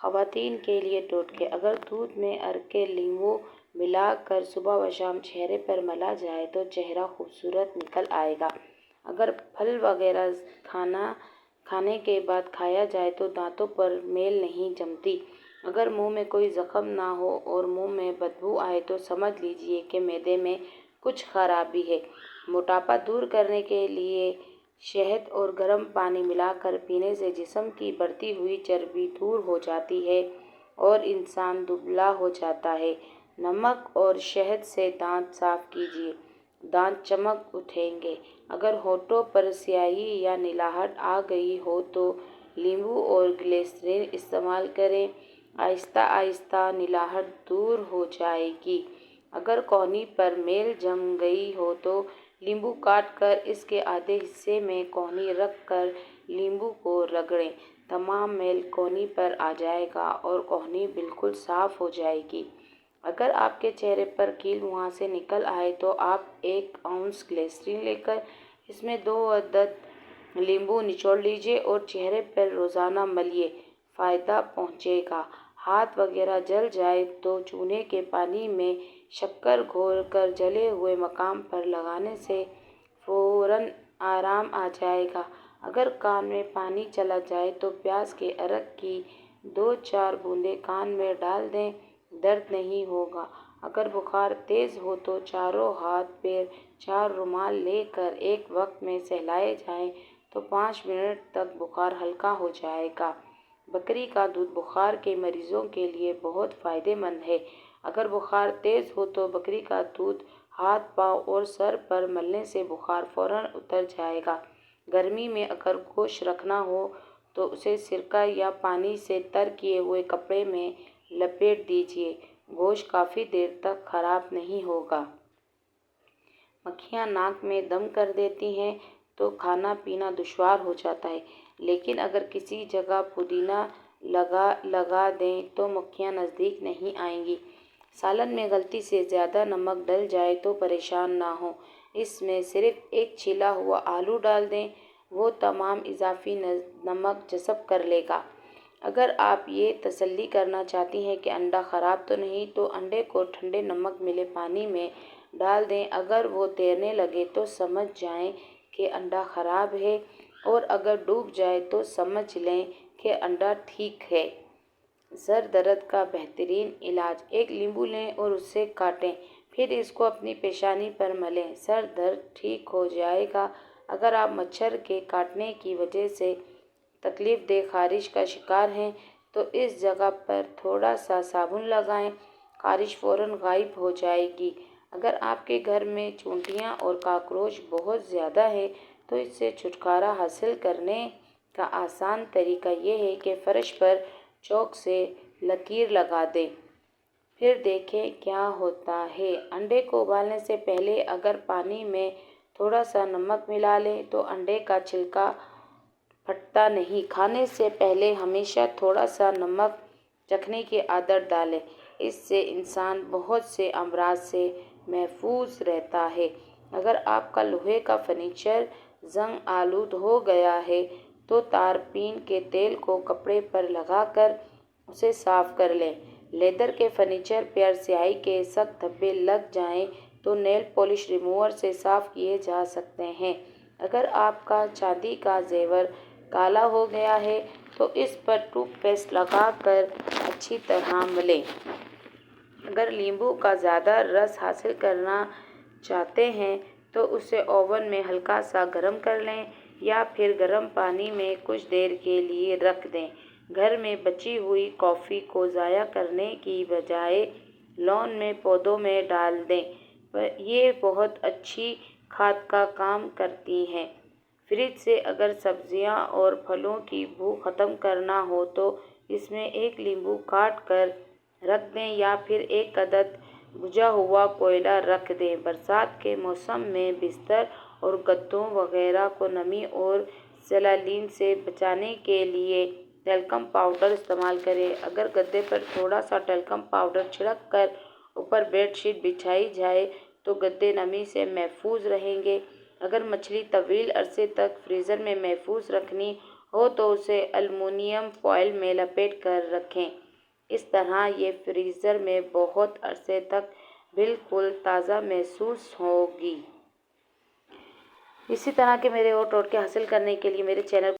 خواتین کے لیے ٹوٹکے: اگر دودھ میں عرق لیموں ملا کر صبح و شام چہرے پر ملا جائے تو چہرہ خوبصورت نکل آئے گا۔ اگر پھل وغیرہ کھانے کے بعد کھایا جائے تو دانتوں پر میل نہیں جمتی۔ اگر منہ میں کوئی زخم نہ ہو اور منہ میں بدبو آئے تو سمجھ لیجیے کہ معدے میں کچھ خرابی ہے۔ موٹاپا دور کرنے کے لیے شہد اور گرم پانی ملا کر پینے سے جسم کی بڑھتی ہوئی چربی دور ہو جاتی ہے اور انسان دبلا ہو جاتا ہے۔ نمک اور شہد سے دانت صاف کیجیے، دانت چمک اٹھیں گے۔ اگر ہونٹوں پر سیاہی یا نلاہٹ آ گئی ہو تو لیموں اور گلیسرین استعمال کریں، آہستہ آہستہ نلاہٹ دور ہو جائے گی۔ اگر کہنی پر میل جم گئی ہو تو لیموں کاٹ کر اس کے آدھے حصے میں کہنی رکھ کر لیموں کو رگڑیں، تمام میل کہنی پر آ جائے گا اور کہنی بالکل صاف ہو جائے گی۔ اگر آپ کے چہرے پر کیل مہاسے نکل آئے تو آپ 1 اونس گلیسرین لے کر اس میں 2 عدد لیموں نچوڑ لیجیے اور چہرے پر روزانہ ملیے، فائدہ پہنچے گا۔ ہاتھ وغیرہ جل جائے تو چونے کے پانی میں شکر گھول کر جلے ہوئے مقام پر لگانے سے فوراً آرام آ جائے گا۔ اگر کان میں پانی چلا جائے تو پیاز کے عرق کی 2-4 بوندیں کان میں ڈال دیں، درد نہیں ہوگا۔ اگر بخار تیز ہو تو چاروں ہاتھ پیر 4 رومال لے کر ایک وقت میں سہلائے جائیں تو 5 منٹ تک بخار ہلکا ہو جائے گا۔ بکری کا دودھ بخار کے مریضوں کے لیے بہت فائدہ مند ہے۔ اگر بخار تیز ہو تو بکری کا دودھ ہاتھ، پاؤں اور سر پر ملنے سے بخار فوراً اتر جائے گا۔ گرمی میں اگر گوشت رکھنا ہو تو اسے سرکہ یا پانی سے تر کیے ہوئے کپڑے میں لپیٹ دیجیے، گوشت کافی دیر تک خراب نہیں ہوگا۔ مکھیاں ناک میں دم کر دیتی ہیں تو کھانا پینا دشوار ہو جاتا ہے، لیکن اگر کسی جگہ پودینہ لگا دیں تو مکھیاں نزدیک نہیں آئیں گی۔ سالن میں غلطی سے زیادہ نمک ڈل جائے تو پریشان نہ ہوں، اس میں صرف ایک چھیلا ہوا آلو ڈال دیں، وہ تمام اضافی نمک جذب کر لے گا۔ اگر آپ یہ تسلی کرنا چاہتی ہیں کہ انڈا خراب تو نہیں تو انڈے کو ٹھنڈے نمک ملے پانی میں ڈال دیں، اگر وہ تیرنے لگے تو سمجھ جائیں کہ انڈا خراب ہے اور اگر ڈوب جائے تو سمجھ لیں کہ انڈا ٹھیک ہے۔ سر درد کا بہترین علاج: ایک لیموں لیں اور اسے کاٹیں، پھر اس کو اپنی پیشانی پر ملیں، سر درد ٹھیک ہو جائے گا۔ اگر آپ مچھر کے کاٹنے کی وجہ سے تکلیف دہ خارش کا شکار ہیں تو اس جگہ پر تھوڑا سا صابن لگائیں، خارش فوراً غائب ہو جائے گی۔ اگر آپ کے گھر میں چونٹیاں اور کاکروچ بہت زیادہ ہیں تو اس سے چھٹکارا حاصل کرنے کا آسان طریقہ یہ ہے کہ فرش پر چاک سے لکیر لگا دیں، پھر دیکھیں کیا ہوتا ہے۔ انڈے کو ابالنے سے پہلے اگر پانی میں تھوڑا سا نمک ملا لیں تو انڈے کا چھلکا پھٹتا نہیں۔ کھانے سے پہلے ہمیشہ تھوڑا سا نمک چکھنے کی عادت ڈالیں، اس سے انسان بہت سے امراض سے محفوظ رہتا ہے۔ اگر آپ کا لوہے کا فرنیچر زنگ آلود ہو گیا ہے تو تارپین کے تیل کو کپڑے پر لگا کر اسے صاف کر لیں۔ لیدر کے فرنیچر پر سیاہی کے سخت دھبے لگ جائیں تو نیل پالش ریموور سے صاف کیے جا سکتے ہیں۔ اگر آپ کا چاندی کا زیور کالا ہو گیا ہے تو اس پر ٹوتھ پیسٹ لگا کر اچھی طرح ملیں۔ اگر لیموں کا زیادہ رس حاصل کرنا چاہتے ہیں تو اسے اوون میں ہلکا سا گرم کر لیں یا پھر گرم پانی میں کچھ دیر کے لیے رکھ دیں۔ گھر میں بچی ہوئی کافی کو ضائع کرنے کی بجائے لان میں پودوں میں ڈال دیں، یہ بہت اچھی کھاد کا کام کرتی ہیں۔ فریج سے اگر سبزیاں اور پھلوں کی بو ختم کرنا ہو تو اس میں 1 لیموں کاٹ کر رکھ دیں یا پھر 1 عدد بجھا ہوا کوئلہ رکھ دیں۔ برسات کے موسم میں بستر اور گدوں وغیرہ کو نمی اور سیلانین سے بچانے کے لیے ٹیلکم پاؤڈر استعمال کریں۔ اگر گدے پر تھوڑا سا ٹیلکم پاؤڈر چھڑک کر اوپر بیڈ شیٹ بچھائی جائے تو گدے نمی سے محفوظ رہیں گے۔ اگر مچھلی طویل عرصے تک فریزر میں محفوظ رکھنی ہو تو اسے ایلومینیم فوائل میں لپیٹ کر رکھیں۔ اس طرح یہ فریزر میں بہت عرصے تک بالکل تازہ محسوس ہوگی۔ اسی طرح کے میرے اور ٹوٹکے حاصل کرنے کے لیے میرے چینل